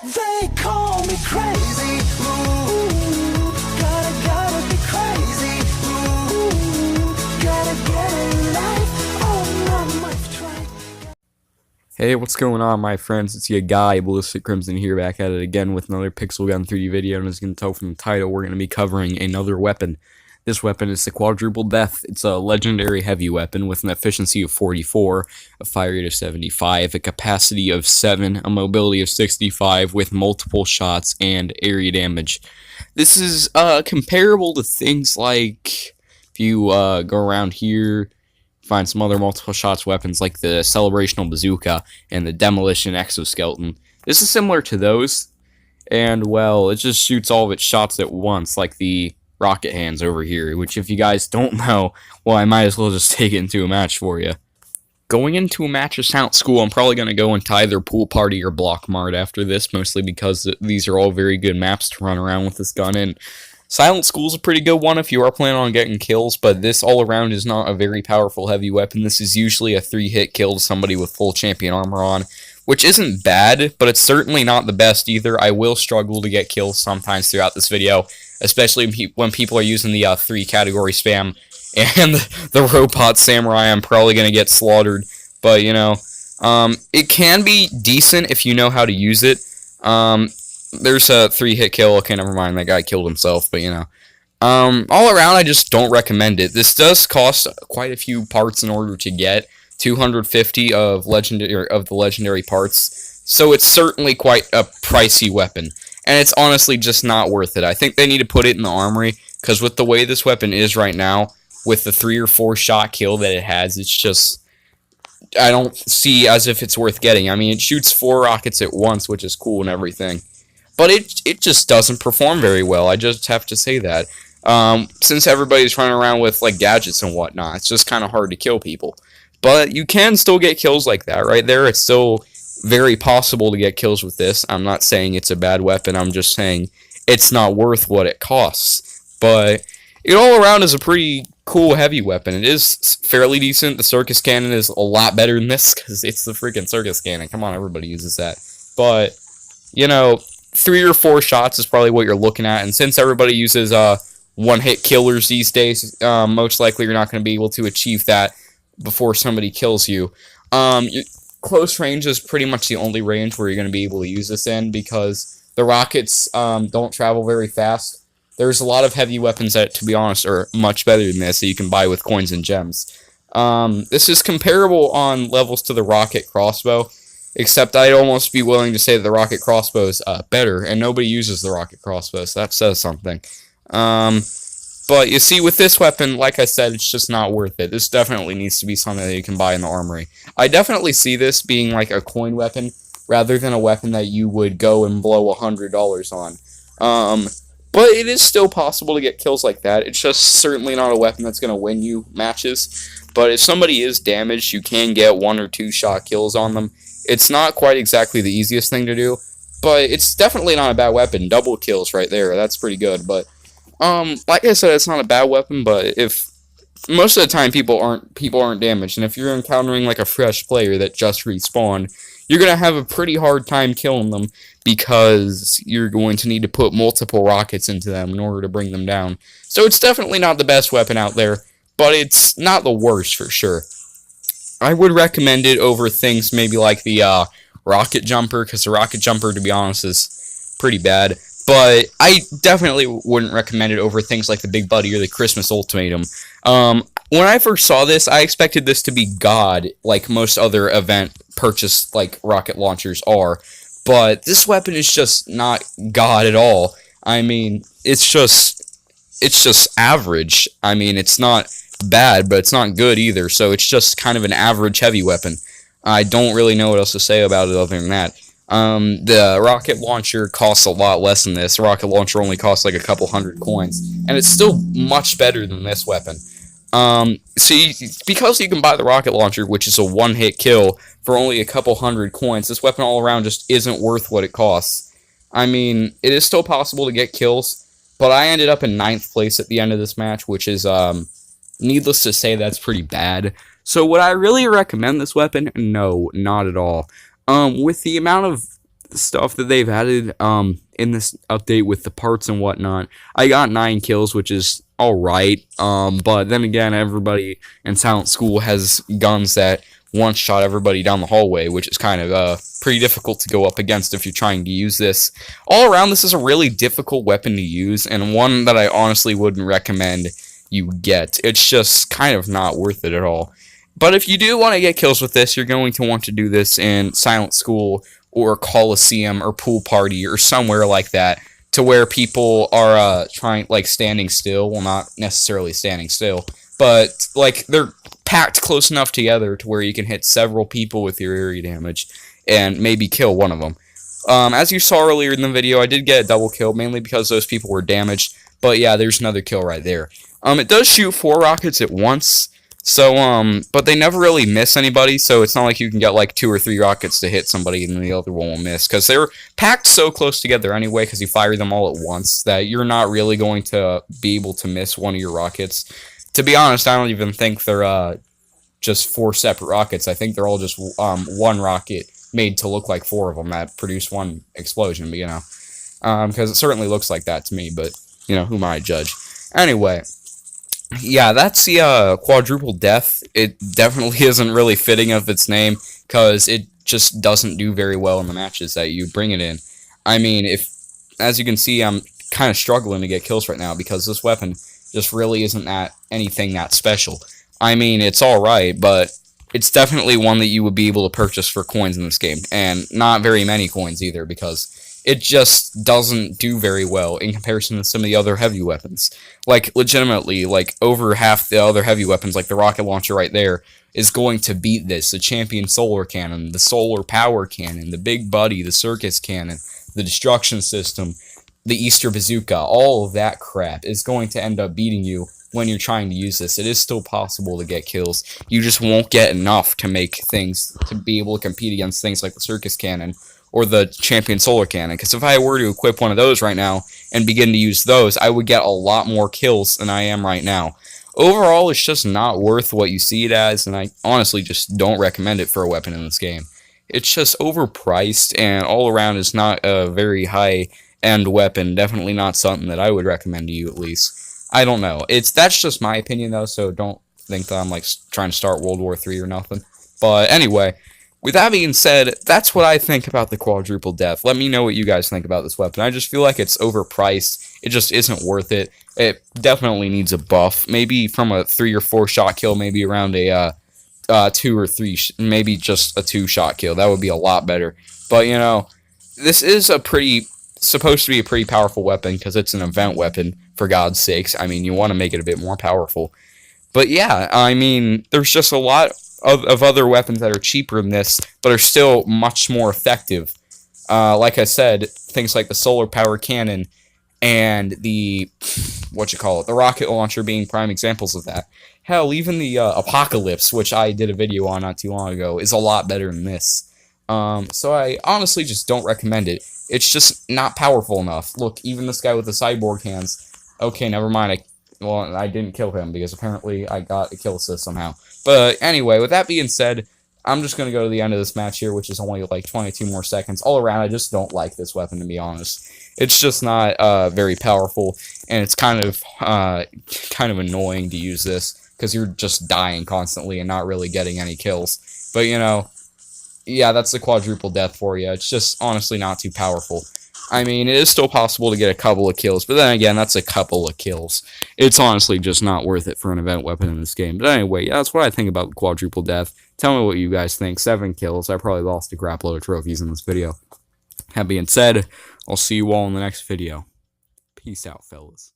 They call me crazy, ooh, gotta be crazy, ooh, gotta get a life on my life track. Hey, what's going on, my friends? It's your guy, Ballistic Crimson, here, back at it again with another Pixel Gun 3D video, and as you can tell from the title, we're going to be covering another weapon. This weapon is the Quadruple Death. It's a legendary heavy weapon with an efficiency of 44, a fire rate of 75, a capacity of 7, a mobility of 65, with multiple shots and area damage. This is comparable to things like, if you go around here, find some other multiple shots weapons like the Celebrational Bazooka and the Demolition Exoskeleton. This is similar to those, and well, it just shoots all of its shots at once, like the Rocket Hands over here, which if you guys don't know, well, I might as well just take it into a match for you. Going into a match of Silent School, I'm probably going to go into either Pool Party or Block Mart after this, mostly because these are all very good maps to run around with this gun in. Silent School's a pretty good one if you are planning on getting kills, but this all-around is not a very powerful heavy weapon. This is usually a 3-hit kill to somebody with full champion armor on, which isn't bad, but it's certainly not the best either. I will struggle to get kills sometimes throughout this video, especially when people are using the 3-category spam, and the Robot Samurai, I'm probably going to get slaughtered, but, you know, it can be decent if you know how to use it. There's a 3-hit kill. Okay, never mind. That guy killed himself, but you know. All around, I just don't recommend it. This does cost quite a few parts in order to get 250 of the legendary parts, so it's certainly quite a pricey weapon, and it's honestly just not worth it. I think they need to put it in the armory, because with the way this weapon is right now, with the 3 or 4 shot kill that it has, it's just, I don't see as if it's worth getting. I mean, it shoots 4 rockets at once, which is cool and everything, but it just doesn't perform very well. I just have to say that. Since everybody's running around with like gadgets and whatnot, it's just kind of hard to kill people. But you can still get kills like that right there. It's still very possible to get kills with this. I'm not saying it's a bad weapon. I'm just saying it's not worth what it costs. But it all around is a pretty cool heavy weapon. It is fairly decent. The Circus Cannon is a lot better than this because it's the freaking Circus Cannon. Come on, everybody uses that. But, you know, 3 or 4 shots is probably what you're looking at, and since everybody uses one-hit killers these days, most likely you're not going to be able to achieve that before somebody kills you. Close range is pretty much the only range where you're going to be able to use this in, because the rockets don't travel very fast. There's a lot of heavy weapons that, to be honest, are much better than this that you can buy with coins and gems. This is comparable on levels to the rocket crossbow, except I'd almost be willing to say that the rocket crossbow is better, and nobody uses the rocket crossbow, so that says something. But you see, with this weapon, like I said, it's just not worth it. This definitely needs to be something that you can buy in the armory. I definitely see this being like a coin weapon, rather than a weapon that you would go and blow $100 on. But it is still possible to get kills like that. It's just certainly not a weapon that's going to win you matches. But if somebody is damaged, you can get 1 or 2 shot kills on them. It's not quite exactly the easiest thing to do, but it's definitely not a bad weapon. Double kills right there, that's pretty good. But like I said, it's not a bad weapon, but if most of the time people aren't damaged, and if you're encountering like a fresh player that just respawned, you're gonna have a pretty hard time killing them, because you're going to need to put multiple rockets into them in order to bring them down. So it's definitely not the best weapon out there, but it's not the worst for sure. I would recommend it over things maybe like the Rocket Jumper, because the Rocket Jumper, to be honest, is pretty bad. But I definitely wouldn't recommend it over things like the Big Buddy or the Christmas Ultimatum. When I first saw this, I expected this to be God, like most other event purchase like rocket launchers are. But this weapon is just not God at all. I mean, it's just average. I mean, it's not bad, but it's not good either, so it's just kind of an average heavy weapon. I don't really know what else to say about it other than that. The rocket launcher costs a lot less than this. The rocket launcher only costs like a couple hundred coins, and it's still much better than this weapon. See, because you can buy the rocket launcher, which is a one-hit kill, for only a couple hundred coins, this weapon all around just isn't worth what it costs. I mean, it is still possible to get kills, but I ended up in 9th place at the end of this match, which is, needless to say, that's pretty bad. So would I really recommend this weapon? No, not at all. With the amount of stuff that they've added in this update with the parts and whatnot, I got 9 kills, which is alright. But then again, everybody in Silent School has guns that one-shot everybody down the hallway, which is kind of pretty difficult to go up against if you're trying to use this. All around, this is a really difficult weapon to use, and one that I honestly wouldn't recommend you get. It's just kind of not worth it at all. But if you do want to get kills with this, you're going to want to do this in Silent School or Coliseum or Pool Party or somewhere like that, to where people are standing still. Well, not necessarily standing still, but like they're packed close enough together to where you can hit several people with your area damage and maybe kill one of them. As you saw earlier in the video, I did get a double kill, mainly because those people were damaged. But yeah, there's another kill right there. It does shoot 4 rockets at once. So, but they never really miss anybody, so it's not like you can get, like, 2 or 3 rockets to hit somebody and the other one will miss, because they're packed so close together anyway, because you fire them all at once, that you're not really going to be able to miss one of your rockets. To be honest, I don't even think they're, just 4 separate rockets. I think they're all just, one rocket made to look like 4 of them that produce one explosion, but, you know, because it certainly looks like that to me, but, you know, who am I to judge? Anyway, yeah, that's the quadruple death. It definitely isn't really fitting of its name, because it just doesn't do very well in the matches that you bring it in. I mean, as you can see, I'm kind of struggling to get kills right now, because this weapon just really isn't anything that special. I mean, it's alright, but it's definitely one that you would be able to purchase for coins in this game, and not very many coins either, because it just doesn't do very well in comparison to some of the other heavy weapons. Like, legitimately, like, over half the other heavy weapons, like the rocket launcher right there, is going to beat this. The Champion Solar Cannon, the Solar Power Cannon, the Big Buddy, the Circus Cannon, the Destruction System, the Easter Bazooka, all of that crap is going to end up beating you when you're trying to use this. It is still possible to get kills. You just won't get enough to make things, to be able to compete against things like the Circus Cannon, or the Champion Solar Cannon, because if I were to equip one of those right now and begin to use those, I would get a lot more kills than I am right now. Overall, it's just not worth what you see it as, and I honestly just don't recommend it for a weapon in this game. It's just overpriced, and all around is not a very high-end weapon, definitely not something that I would recommend to you, at least. I don't know. That's just my opinion, though, so don't think that I'm like trying to start World War III or nothing. But anyway, with that being said, that's what I think about the quadruple death. Let me know what you guys think about this weapon. I just feel like it's overpriced. It just isn't worth it. It definitely needs a buff. Maybe from a 3 or 4 shot kill, maybe around a 2 or 3, maybe just a 2 shot kill. That would be a lot better. But, you know, this is supposed to be a pretty powerful weapon, because it's an event weapon, for God's sakes. I mean, you want to make it a bit more powerful. But yeah, I mean, there's just a lot of other weapons that are cheaper than this, but are still much more effective. Like I said, things like the Solar Power Cannon and the, the rocket launcher being prime examples of that. Hell, even the Apocalypse, which I did a video on not too long ago, is a lot better than this. So I honestly just don't recommend it. It's just not powerful enough. Look, even this guy with the cyborg hands. Okay, never mind. I didn't kill him, because apparently I got a kill assist somehow. But anyway, with that being said, I'm just going to go to the end of this match here, which is only like 22 more seconds. All around, I just don't like this weapon, to be honest. It's just not very powerful, and it's kind of annoying to use this, because you're just dying constantly and not really getting any kills. But, you know, yeah, that's the quadruple death for you. It's just honestly not too powerful. I mean, it is still possible to get a couple of kills, but then again, that's a couple of kills. It's honestly just not worth it for an event weapon in this game. But anyway, yeah, that's what I think about quadruple death. Tell me what you guys think. 7 kills. I probably lost a crap load of trophies in this video. That being said, I'll see you all in the next video. Peace out, fellas.